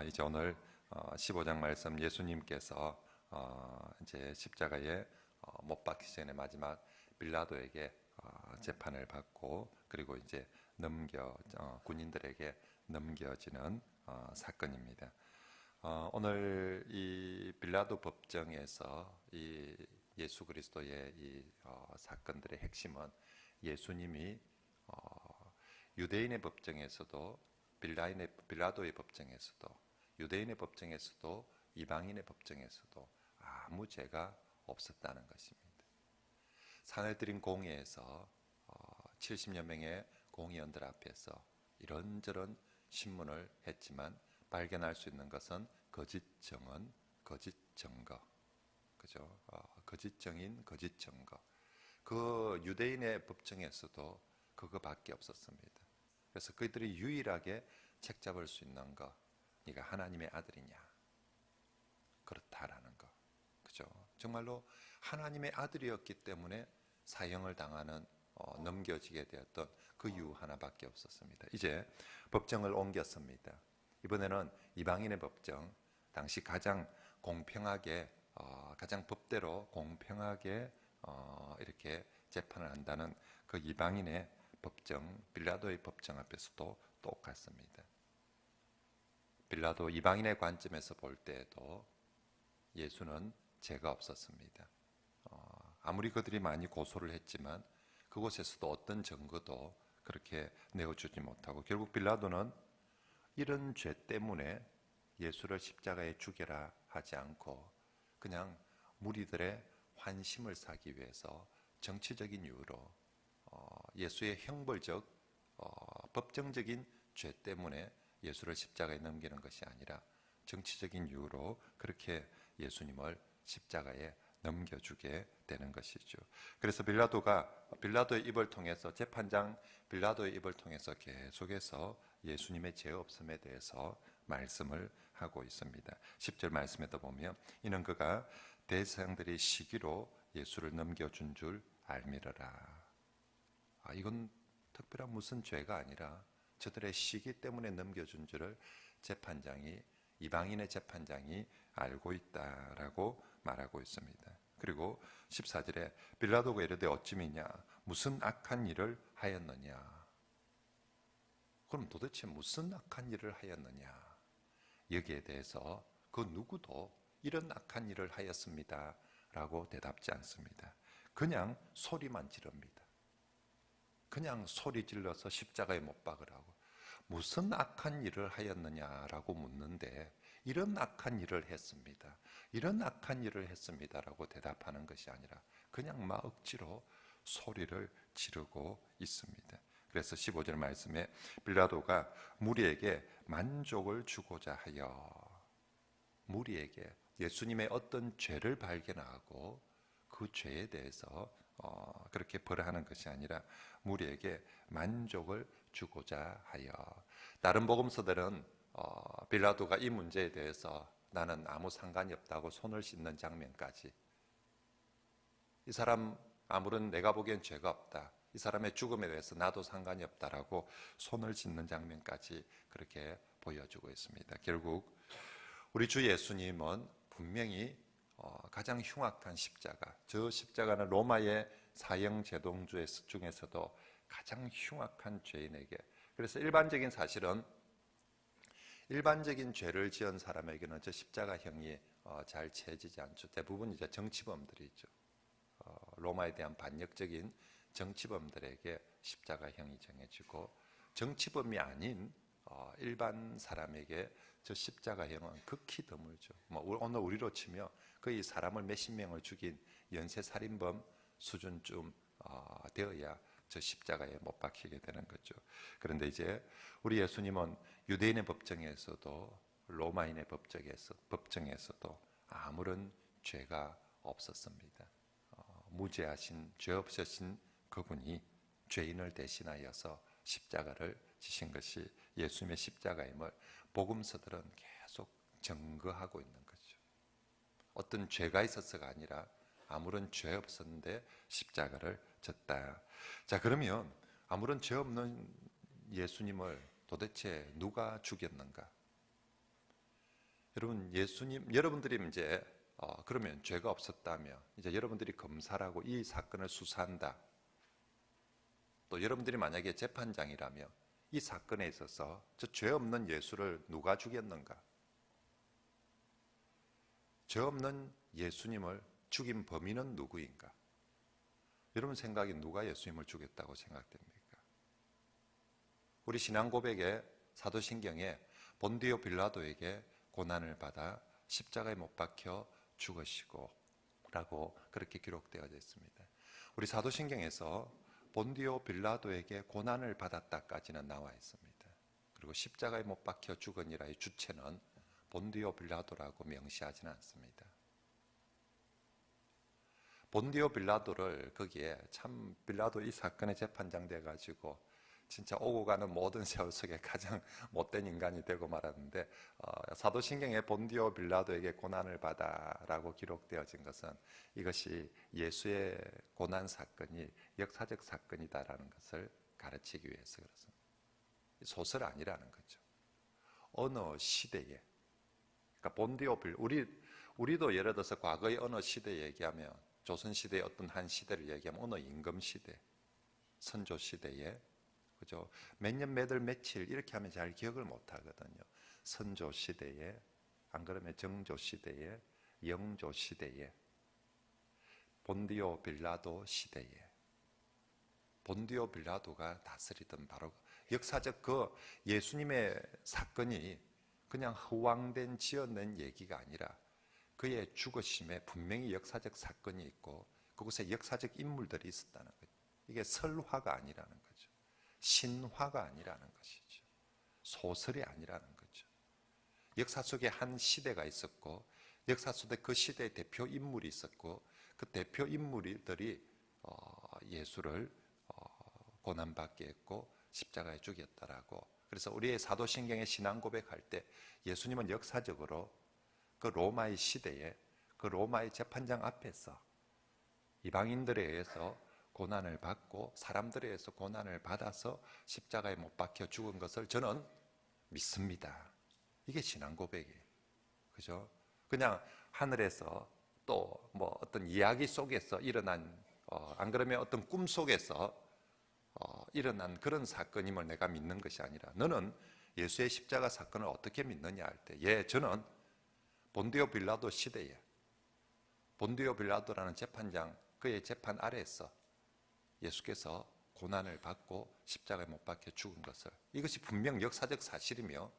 이제 오늘 15장 말씀 예수님께서 이제 십자가에 못 박히기 전에 마지막 빌라도에게 재판을 받고 그리고 이제 군인들에게 넘겨지는 사건입니다. 오늘 이 빌라도 법정에서 이 예수 그리스도의 이 사건들의 핵심은 예수님이 유대인의 법정에서도 빌라도의 법정에서도 유대인의 법정에서도 이방인의 법정에서도 아무 죄가 없었다는 것입니다. 사내들인 공회에서 70여 명의 공의원들 앞에서 이런저런 신문을 했지만 발견할 수 있는 것은 거짓 증언, 거짓 증거, 그죠? 거짓 증인, 거짓 증거. 그 유대인의 법정에서도 그거밖에 없었습니다. 그래서 그들이 유일하게 책잡을 수 있는 거, 네가 하나님의 아들이냐? 그렇다라는 거, 그죠? 정말로 하나님의 아들이었기 때문에 사형을 당하는 넘겨지게 되었던 그 이유 하나밖에 없었습니다. 이제 법정을 옮겼습니다. 이번에는 이방인의 법정, 당시 가장 공평하게, 가장 법대로 공평하게 이렇게 재판을 한다는 그 이방인의 법정, 빌라도의 법정 앞에서도 똑같습니다. 빌라도 이방인의 관점에서 볼 때에도 예수는 죄가 없었습니다. 아무리 그들이 많이 고소를 했지만 그곳에서도 어떤 증거도 그렇게 내어주지 못하고 결국 빌라도는 이런 죄 때문에 예수를 십자가에 죽여라 하지 않고 그냥 무리들의 환심을 사기 위해서 정치적인 이유로 예수의 형벌적 법정적인 죄 때문에 예수를 십자가에 넘기는 것이 아니라 정치적인 이유로 그렇게 예수님을 십자가에 넘겨주게 되는 것이죠. 그래서 빌라도의 입을 통해서 재판장 빌라도의 입을 통해서 계속해서 예수님의 죄 없음에 대해서 말씀을 하고 있습니다. 10절 말씀에도 보면 이는 그가 대상들의 시기로 예수를 넘겨준 줄 알미러라. 이건 특별한 무슨 죄가 아니라 저들의 시기 때문에 넘겨준 줄을 이방인의 재판장이 알고 있다라고 말하고 있습니다. 그리고 14절에 빌라도가 이르되 어찌미냐 무슨 악한 일을 하였느냐. 그럼 도대체 무슨 악한 일을 하였느냐. 여기에 대해서 그 누구도 이런 악한 일을 하였습니다 라고 대답지 않습니다. 그냥 소리만 지릅니다. 그냥 소리 질러서 십자가에 못 박으라고. 무슨 악한 일을 하였느냐라고 묻는데 이런 악한 일을 했습니다. 이런 악한 일을 했습니다라고 대답하는 것이 아니라 그냥 막 억지로 소리를 지르고 있습니다. 그래서 15절 말씀에 빌라도가 무리에게 만족을 주고자 하여 무리에게 예수님의 어떤 죄를 발견하고 그 죄에 대해서 그렇게 벌하는 것이 아니라 무리에게 만족을 주고자 하여. 다른 복음서들은 빌라도가 이 문제에 대해서 나는 아무 상관이 없다고 손을 씻는 장면까지, 이 사람 아무런 내가 보기엔 죄가 없다, 이 사람의 죽음에 대해서 나도 상관이 없다라고 손을 씻는 장면까지 그렇게 보여주고 있습니다. 결국 우리 주 예수님은 분명히 가장 흉악한 십자가, 저 십자가는 로마의 사형 제도 중에서도 가장 흉악한 죄인에게, 그래서 사실은 일반적인 죄를 지은 사람에게는 저 십자가형이 잘 채지지 않죠. 대부분 이제 정치범들이죠. 로마에 대한 반역적인 정치범들에게 십자가형이 정해지고 정치범이 아닌 일반 사람에게 저 십자가형은 극히 드물죠. 오늘 우리로 치면 거의 사람을 몇십 명을 죽인 연쇄살인범 수준쯤 되어야 저 십자가에 못 박히게 되는 거죠. 그런데 이제 우리 예수님은 유대인의 법정에서도 로마인의 법정에서도 아무런 죄가 없었습니다. 무죄하신, 죄 없으신 그분이 죄인을 대신하여서 십자가를 지신 것이 예수님의 십자가임을 복음서들은 계속 증거하고 있는 거죠. 어떤 죄가 있어서가 아니라 아무런 죄 없었는데 십자가를 졌다. 자, 그러면 아무런 죄 없는 예수님을 도대체 누가 죽였는가? 여러분, 여러분들이 이제 그러면 죄가 없었다며 이제 여러분들이 검사라고 이 사건을 수사한다. 또 여러분들이 만약에 재판장이라며 이 사건에 있어서 저 죄 없는 예수를 누가 죽였는가? 죄 없는 예수님을 죽인 범인은 누구인가? 여러분 생각에 누가 예수님을 죽였다고 생각됩니까? 우리 신앙 고백에 사도신경에 본디오 빌라도에게 고난을 받아 십자가에 못 박혀 죽으시고 라고 그렇게 기록되어 있습니다. 우리 사도신경에서 본디오 빌라도에게 고난을 받았다까지는 나와 있습니다. 그리고 십자가에 못 박혀 죽으니라의 주체는 본디오 빌라도라고 명시하지는 않습니다. 본디오 빌라도를 거기에 참 빌라도 이 사건의 재판장 돼가지고 진짜 오고 가는 모든 세월 속에 가장 못된 인간이 되고 말았는데 사도신경에 본디오 빌라도에게 고난을 받아라고 기록되어진 것은 이것이 예수의 고난 사건이 역사적 사건이다라는 것을 가르치기 위해서 그렇습니다. 소설 아니라는 거죠. 어느 시대에 그러니까 본디오 우리도 예를 들어서 과거의 어느 시대 얘기하면 조선시대의 어떤 한 시대를 얘기하면 어느 임금시대, 선조시대에 그죠? 몇 년, 몇 월, 며칠 이렇게 하면 잘 기억을 못 하거든요. 선조시대에, 안 그러면 정조시대에, 영조시대에, 본디오 빌라도 시대에, 본디오 빌라도가 다스리던 바로 역사적 그 예수님의 사건이 그냥 허황된 지어낸 얘기가 아니라 그의 죽으심에 분명히 역사적 사건이 있고 그곳에 역사적 인물들이 있었다는 거죠. 이게 설화가 아니라는 거죠. 신화가 아니라는 것이죠. 소설이 아니라는 거죠. 역사 속에 한 시대가 있었고 역사 속에 그 시대의 대표 인물이 있었고 그 대표 인물들이 예수를 고난받게 했고 십자가에 죽였다라고. 그래서 우리의 사도신경의 신앙 고백할 때 예수님은 역사적으로 그 로마의 시대에 그 로마의 재판장 앞에서 이방인들에 의해서 고난을 받고 사람들에 의해서 고난을 받아서 십자가에 못 박혀 죽은 것을 저는 믿습니다. 이게 신앙 고백이에요. 그죠? 그냥 하늘에서 또 뭐 어떤 이야기 속에서 일어난 안 그러면 어떤 꿈 속에서 일어난 그런 사건임을 내가 믿는 것이 아니라 너는 예수의 십자가 사건을 어떻게 믿느냐 할 때 저는 본디오 빌라도 시대에 본디오 빌라도라는 재판장 그의 재판 아래에서 예수께서 고난을 받고 십자가에 못 박혀 죽은 것을 이것이 분명 역사적 사실이며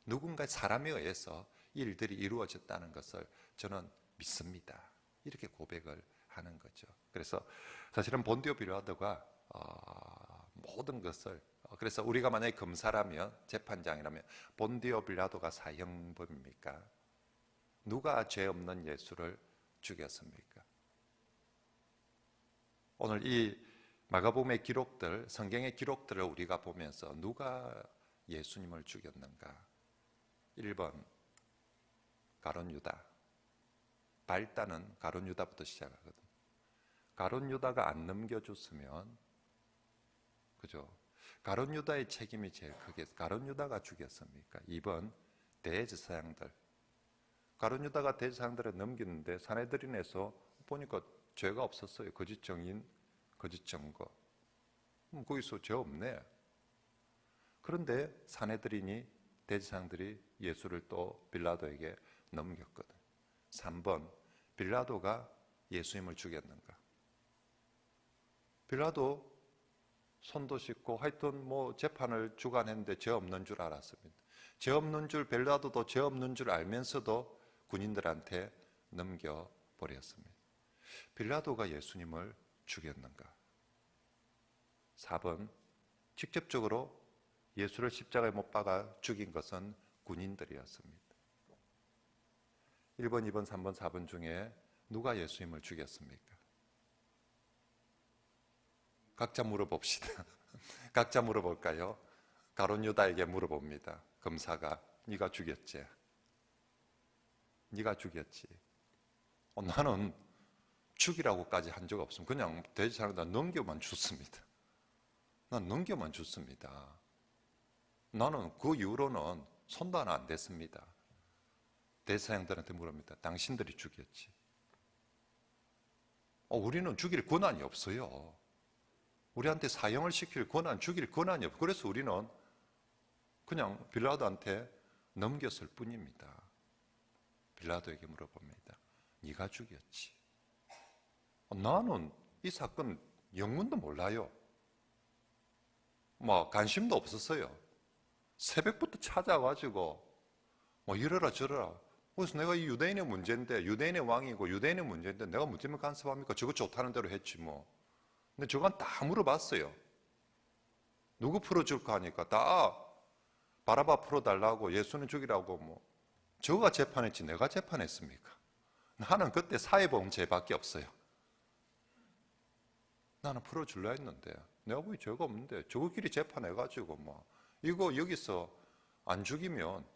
누군가 사람에 의해서 이 일들이 이루어졌다는 것을 저는 믿습니다. 이렇게 고백을 하는 거죠. 그래서 사실은 본디오 빌라도가 모든 것을 그래서 우리가 만약에 검사라면 재판장이라면 본디오 빌라도가 사형범입니까? 누가 죄 없는 예수를 죽였습니까? 오늘 이 마가복음의 기록들, 성경의 기록들을 우리가 보면서 누가 예수님을 죽였는가? 1번 가룟 유다. 발단은 가룟 유다부터 시작하거든. 가룟 유다가 안 넘겨줬으면 그죠? 가룟 유다의 책임이 제일 크게 가룟 유다가 죽였습니까? 2번 대제사장들. 가룟 유다가 대제사장들을 넘기는데 산헤드린에서 보니까 죄가 없었어요. 거짓 증인, 거짓 증거. 거기서 죄 없네. 그런데 산헤드린이 대제사장들이 예수를 또 빌라도에게 넘겼거든. 3번 빌라도가 예수님을 죽였는가? 빌라도 손도 씻고 하여튼 뭐 재판을 주관했는데 죄 없는 줄 알았습니다. 죄 없는 줄 빌라도도 죄 없는 줄 알면서도 군인들한테 넘겨버렸습니다. 빌라도가 예수님을 죽였는가? 4번 직접적으로 예수를 십자가에 못 박아 죽인 것은 군인들이었습니다. 1번, 2번, 3번, 4번 중에 누가 예수님을 죽였습니까? 각자 물어봅시다. 각자 물어볼까요? 가룟 유다에게 물어봅니다. 검사가 네가 죽였지? 네가 죽였지? 나는 죽이라고까지 한 적 없으면 그냥 대제사장한테 넘겨만 줬습니다. 난 넘겨만 줬습니다. 나는 그 이후로는 손도 하나 안 댔습니다. 대사장들한테 물습니다. 당신들이 죽였지. 우리는 죽일 권한이 없어요. 우리한테 사형을 시킬 권한, 죽일 권한이 없고, 그래서 우리는 그냥 빌라도한테 넘겼을 뿐입니다. 빌라도에게 물어봅니다. 네가 죽였지. 나는 이 사건 영문도 몰라요. 관심도 없었어요. 새벽부터 찾아가지고 이러라 저러라. 그래서 내가 이 유대인의 문제인데, 유대인의 왕이고 유대인의 문제인데 내가 무슨 간섭합니까? 저거 좋다는 대로 했지 뭐. 근데 저건 다 물어봤어요. 누구 풀어줄까 하니까 다 바라바 풀어달라고, 예수는 죽이라고 저거가 재판했지 내가 재판했습니까? 나는 그때 사회보험제밖에 없어요. 나는 풀어줄라 했는데 내가 보기 죄가 없는데 저거끼리 재판해가지고 이거 여기서 안 죽이면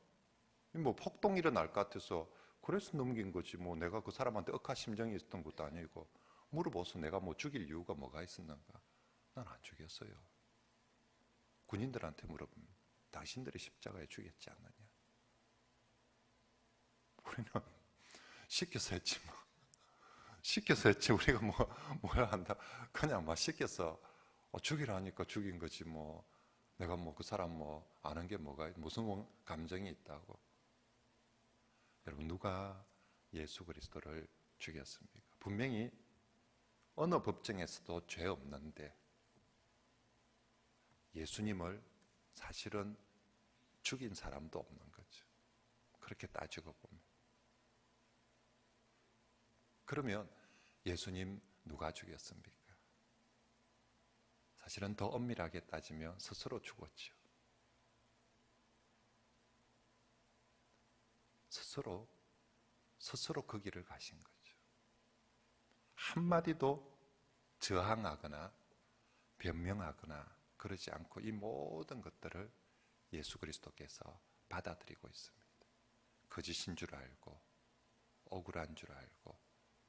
폭동 일어날 것 같아서 그래서 넘긴 거지 내가 그 사람한테 억하심정이 있었던 것도 아니고 물어봐서 내가 죽일 이유가 뭐가 있었는가? 난 안 죽였어요. 군인들한테 물어보면 당신들이 십자가에 죽였지 않느냐? 우리는 시켜서 했지 시켜서 했지 우리가 뭐야 한다. 그냥 시켜서 죽이라니까 죽인 거지 내가 그 사람 아는 게 뭐가 무슨 감정이 있다고. 여러분 누가 예수 그리스도를 죽였습니까? 분명히 어느 법정에서도 죄 없는데 예수님을 사실은 죽인 사람도 없는 거죠. 그렇게 따지고 보면. 그러면 예수님 누가 죽였습니까? 사실은 더 엄밀하게 따지면 스스로 죽었죠. 스스로 그 길을 가신 거죠. 한마디도 저항하거나 변명하거나 그러지 않고 이 모든 것들을 예수 그리스도께서 받아들이고 있습니다. 거짓인 줄 알고 억울한 줄 알고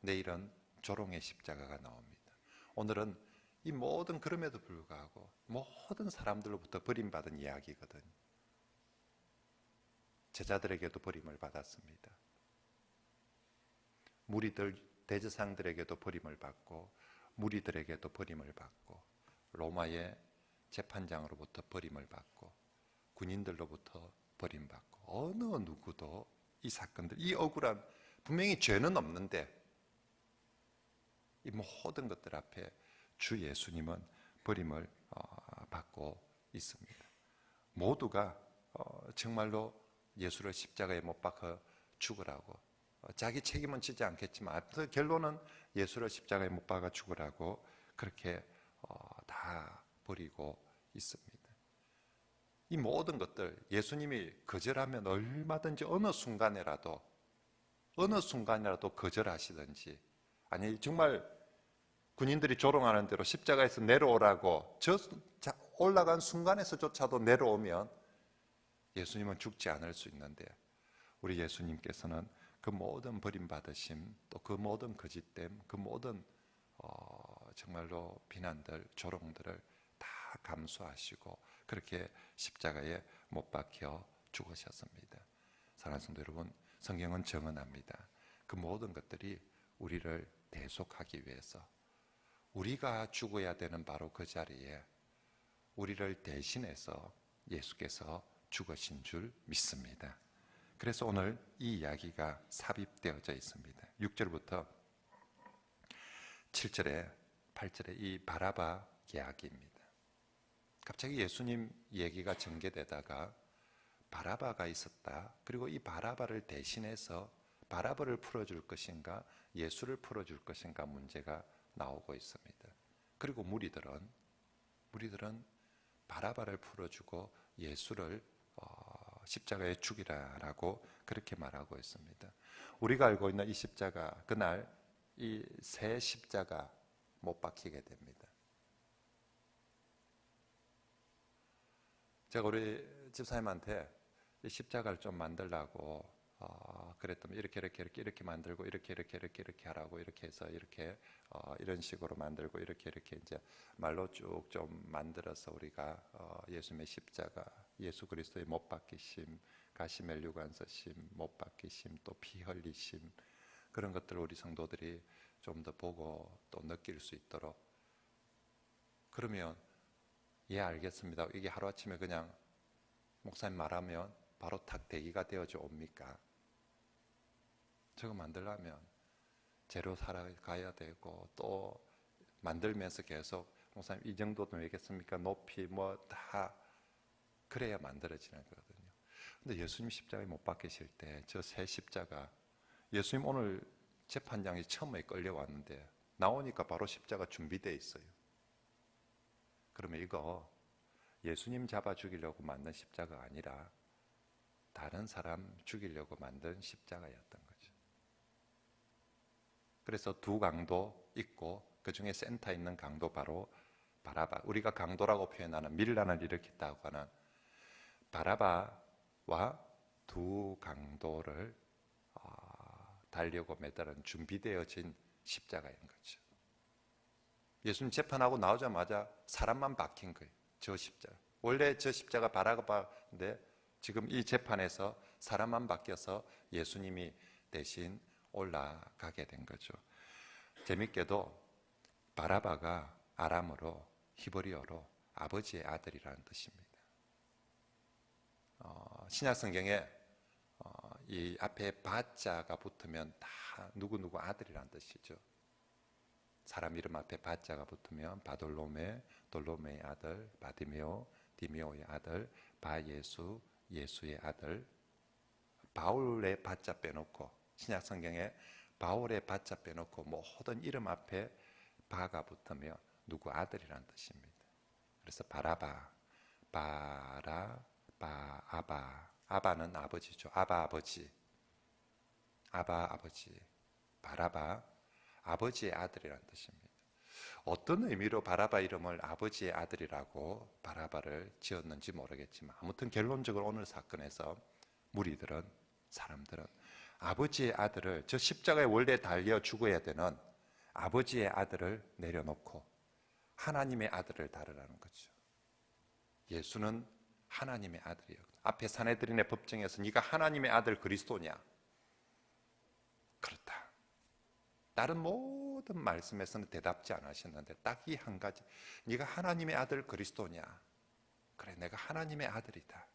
내일은 조롱의 십자가가 나옵니다. 오늘은 이 모든 그럼에도 불구하고 모든 사람들로부터 버림받은 이야기거든요. 제자들에게도 버림을 받았습니다. 무리들, 대제사장들에게도 버림을 받고 무리들에게도 버림을 받고 로마의 재판장으로부터 버림을 받고 군인들로부터 버림받고 어느 누구도 이 사건들, 이 억울한 분명히 죄는 없는데 이 모든 것들 앞에 주 예수님은 버림을 받고 있습니다. 모두가 정말로 예수를 십자가에 못 박아 죽으라고 자기 책임은 지지 않겠지만 결론은 예수를 십자가에 못 박아 죽으라고 그렇게 다 버리고 있습니다. 이 모든 것들 예수님이 거절하면 얼마든지 어느 순간이라도 거절하시든지 아니 정말 군인들이 조롱하는 대로 십자가에서 내려오라고 올라간 순간에서조차도 내려오면 예수님은 죽지 않을 수 있는데 우리 예수님께서는 그 모든 버림받으심 또 그 모든 거짓됨 그 모든 정말로 비난들 조롱들을 다 감수하시고 그렇게 십자가에 못 박혀 죽으셨습니다. 사랑하는 성도 여러분, 성경은 정언합니다. 그 모든 것들이 우리를 대속하기 위해서 우리가 죽어야 되는 바로 그 자리에 우리를 대신해서 예수께서 죽으신 줄 믿습니다. 그래서 오늘 이 이야기가 삽입되어져 있습니다. 6절부터 7절에 8절에 이 바라바 이야기입니다. 갑자기 예수님 얘기가 전개되다가 바라바가 있었다. 그리고 이 바라바를 대신해서 바라바를 풀어줄 것인가 예수를 풀어줄 것인가 문제가 나오고 있습니다. 그리고 무리들은 바라바를 풀어주고 예수를 십자가에 죽이라라고 그렇게 말하고 있습니다. 우리가 알고 있는 이 십자가 그날 이 새 십자가 못 박히게 됩니다. 제가 우리 집사님한테 이 십자가를 좀 만들라고 그랬더니 이렇게 만들고 이렇게 하라고 이렇게 해서 이렇게 이런 식으로 만들고 이렇게 이제 말로 쭉 좀 만들어서 우리가 예수님의 십자가, 예수 그리스도의 못 박히심, 가시 멜류관 쓰심, 못 박히심, 또 피 흘리심, 그런 것들을 우리 성도들이 좀 더 보고 또 느낄 수 있도록. 그러면 예, 알겠습니다. 이게 하루아침에 그냥 목사님 말하면 바로 탁 대기가 되어져 옵니까? 저거 만들려면 재료 사러 가야 되고, 또 만들면서 계속 목사님 이 정도는 왜겠습니까? 높이 뭐 다 그래야 만들어지는 거거든요. 근데 예수님 십자가에 못 박히실 때 저 새 십자가, 예수님 오늘 재판장에 처음에 끌려왔는데 나오니까 바로 십자가 준비되어 있어요. 그러면 이거 예수님 잡아 죽이려고 만든 십자가가 아니라 다른 사람 죽이려고 만든 십자가였던 거죠. 그래서 두 강도 있고 그 중에 센터에 있는 강도 바로 바라바, 우리가 강도라고 표현하는 밀란을 일으켰다고 하는 바라바와 두 강도를 달려고 매달은 준비되어진 십자가인 거죠. 예수님 재판하고 나오자마자 사람만 박힌 거예요. 저 십자가. 원래 저 십자가 바라바인데 지금 이 재판에서 사람만 바뀌어서 예수님이 대신 올라가게 된 거죠. 재밌게도 바라바가 아람어로, 히브리어로 아버지의 아들이라는 뜻입니다. 신약 성경에 이 앞에 바자가 붙으면 다 누구누구 아들이라는 뜻이죠. 사람 이름 앞에 바자가 붙으면 바돌로메, 돌로메의 아들, 바디메오, 디메오의 아들, 바예수, 예수의 아들. 바울의 바자 빼놓고, 신약 성경에 바울의 바자 빼놓고 모든 이름 앞에 바가 붙으면 누구 아들이라는 뜻입니다. 그래서 바라바, 바라바, 아바. 아바는 아버지죠. 아바 아버지, 아바 아버지, 바라바 아버지의 아들이라는 뜻입니다. 어떤 의미로 바라바 이름을 아버지의 아들이라고 바라바를 지었는지 모르겠지만, 아무튼 결론적으로 오늘 사건에서 무리들은, 사람들은 아버지의 아들을, 저 십자가에 원래 달려 죽어야 되는 아버지의 아들을 내려놓고 하나님의 아들을 다루라는 거죠. 예수는 하나님의 아들이에요. 앞에 사내들인의 법정에서 네가 하나님의 아들 그리스도냐? 그렇다. 다른 모든 말씀에서는 대답지 않으셨는데 딱 이 한 가지, 네가 하나님의 아들 그리스도냐? 그래, 내가 하나님의 아들이다.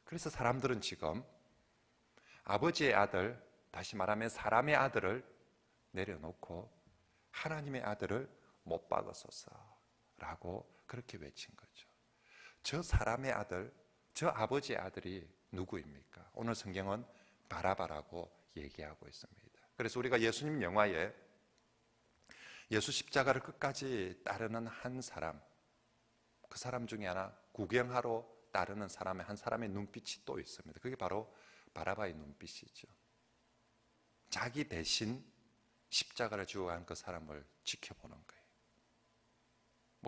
그래서 사람들은 지금 아버지의 아들, 다시 말하면 사람의 아들을 내려놓고 하나님의 아들을 못 박으소서라고 그렇게 외친 거죠. 저 사람의 아들, 저 아버지의 아들이 누구입니까? 오늘 성경은 바라바라고 얘기하고 있습니다. 그래서 우리가 예수님 영화에 예수 십자가를 끝까지 따르는 한 사람, 그 사람 중에 하나, 구경하러 따르는 사람의 한 사람의 눈빛이 또 있습니다. 그게 바로 바라바의 눈빛이죠. 자기 대신 십자가를 지고 간 그 사람을 지켜보는 거예요.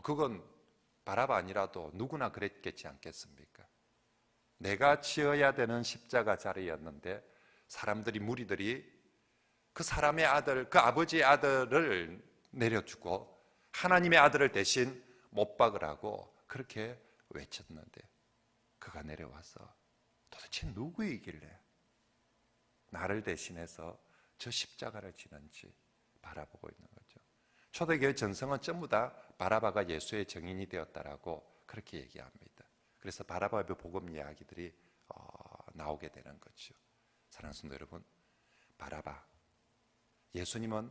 그건 바라바 아니라도 누구나 그랬겠지 않겠습니까? 내가 지어야 되는 십자가 자리였는데 사람들이, 무리들이 그 사람의 아들, 그 아버지의 아들을 내려주고 하나님의 아들을 대신 못 박으라고 그렇게 외쳤는데, 그가 내려와서 도대체 누구이길래 나를 대신해서 저 십자가를 지는지 바라보고 있는 거죠. 초대교회 전성은 전부 다 바라바가 예수의 증인이 되었다라고 그렇게 얘기합니다. 그래서 바라바의 복음 이야기들이 나오게 되는 거죠. 사랑하는 성도 여러분, 바라바, 예수님은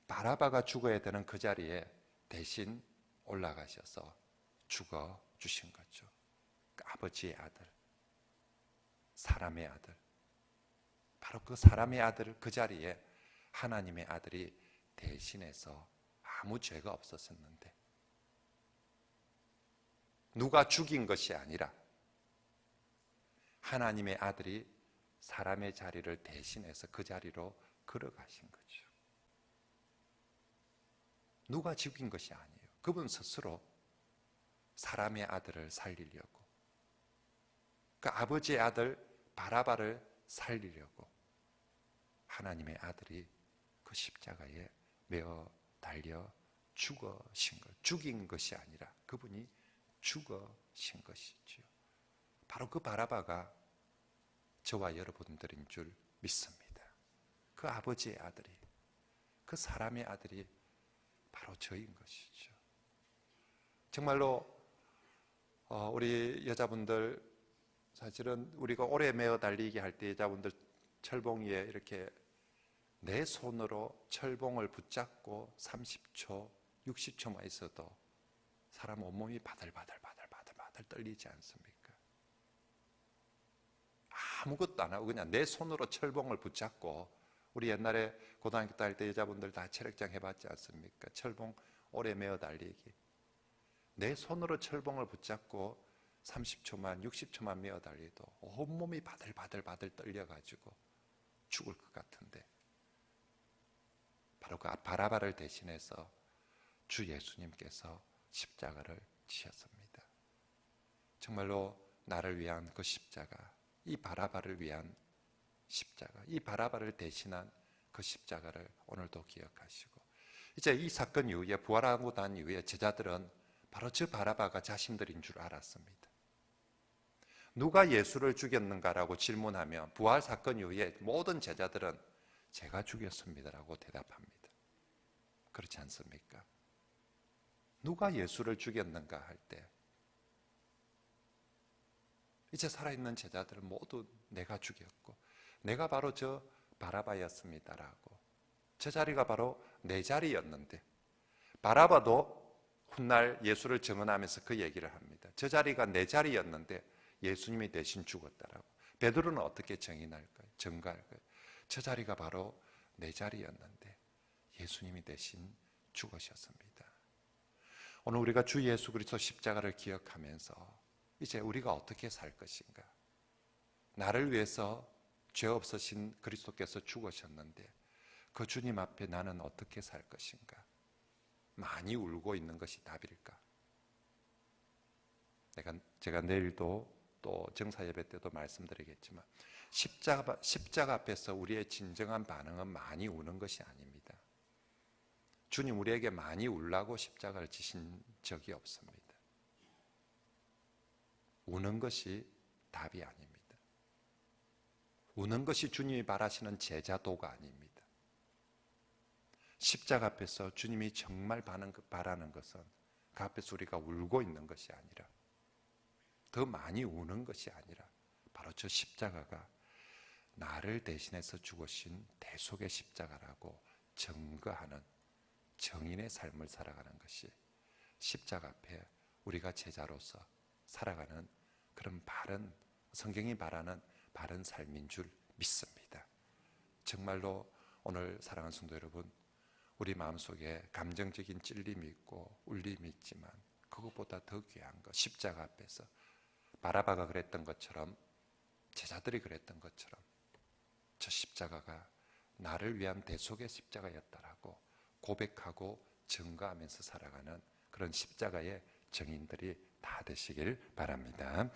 바라바가 죽어야 되는 그 자리에 대신 올라가셔서 죽어 주신 거죠. 그 아버지의 아들, 사람의 아들, 바로 그 사람의 아들, 그 자리에 하나님의 아들이 대신해서 아무 죄가 없었었는데, 누가 죽인 것이 아니라 하나님의 아들이 사람의 자리를 대신해서 그 자리로 걸어가신 거죠. 누가 죽인 것이 아니에요. 그분 스스로 사람의 아들을 살리려고, 그 아버지의 아들 바라바를 살리려고 하나님의 아들이 그 십자가에 매어 달려 죽으신 것, 죽인 것이 아니라 그분이 죽으신 것이지요. 바로 그 바라바가 저와 여러분들인 줄 믿습니다. 그 아버지의 아들이, 그 사람의 아들이 바로 저인 것이죠. 정말로 우리 여자분들, 사실은 우리가 오래 메어 달리기 할 때 여자분들 철봉 위에 이렇게 내 손으로 철봉을 붙잡고 30초, 60초만 있어도 사람 온몸이 바들바들 떨리지 않습니까? 아무것도 안 하고 그냥 내 손으로 철봉을 붙잡고, 우리 옛날에 고등학교 다닐 때 여자분들 다 체력장 해봤지 않습니까? 철봉 오래 메어 달리기. 내 손으로 철봉을 붙잡고 30초만 60초만 메어 달리도 온몸이 바들바들 떨려가지고 죽을 것 같은데, 바로 그 바라바를 대신해서 주 예수님께서 십자가를 지셨습니다. 정말로 나를 위한 그 십자가, 이 바라바를 위한 십자가, 이 바라바를 대신한 그 십자가를 오늘도 기억하시고, 이제 이 사건 이후에, 부활하고 난 이후에 제자들은 바로 저 바라바가 자신들인 줄 알았습니다. 누가 예수를 죽였는가라고 질문하면 부활 사건 이후에 모든 제자들은 제가 죽였습니다라고 대답합니다. 그렇지 않습니까? 누가 예수를 죽였는가 할 때 이제 살아있는 제자들은 모두 내가 죽였고 내가 바로 저 바라바였습니다라고, 저 자리가 바로 내 자리였는데, 바라바도 훗날 예수를 증언하면서 그 얘기를 합니다. 저 자리가 내 자리였는데 예수님이 대신 죽었다라고. 베드로는 어떻게 증언할까요? 저 자리가 바로 내 자리였는데 예수님이 대신 죽으셨습니다. 오늘 우리가 주 예수 그리스도 십자가를 기억하면서 이제 우리가 어떻게 살 것인가? 나를 위해서 죄 없으신 그리스도께서 죽으셨는데 그 주님 앞에 나는 어떻게 살 것인가? 많이 울고 있는 것이 답일까? 제가 내일도 또 정사 예배 때도 말씀드리겠지만 십자가 앞에서 우리의 진정한 반응은 많이 우는 것이 아닙니다. 주님 우리에게 많이 울라고 십자가를 지신 적이 없습니다. 우는 것이 답이 아닙니다. 우는 것이 주님이 바라시는 제자도가 아닙니다. 십자가 앞에서 주님이 정말 바라는 것은 그 앞에서 우리가 울고 있는 것이 아니라, 더 많이 우는 것이 아니라 바로 저 십자가가 나를 대신해서 죽으신 대속의 십자가라고 증거하는 정인의 삶을 살아가는 것이 십자가 앞에 우리가 제자로서 살아가는 그런 바른, 성경이 말하는 바른 삶인 줄 믿습니다. 정말로 오늘 사랑하는 성도 여러분, 우리 마음속에 감정적인 찔림이 있고 울림이 있지만 그것보다 더 귀한 것, 십자가 앞에서 바라바가 그랬던 것처럼, 제자들이 그랬던 것처럼 저 십자가가 나를 위한 대속의 십자가였다라고 고백하고 증거하면서 살아가는 그런 십자가의 증인들이 다 되시길 바랍니다.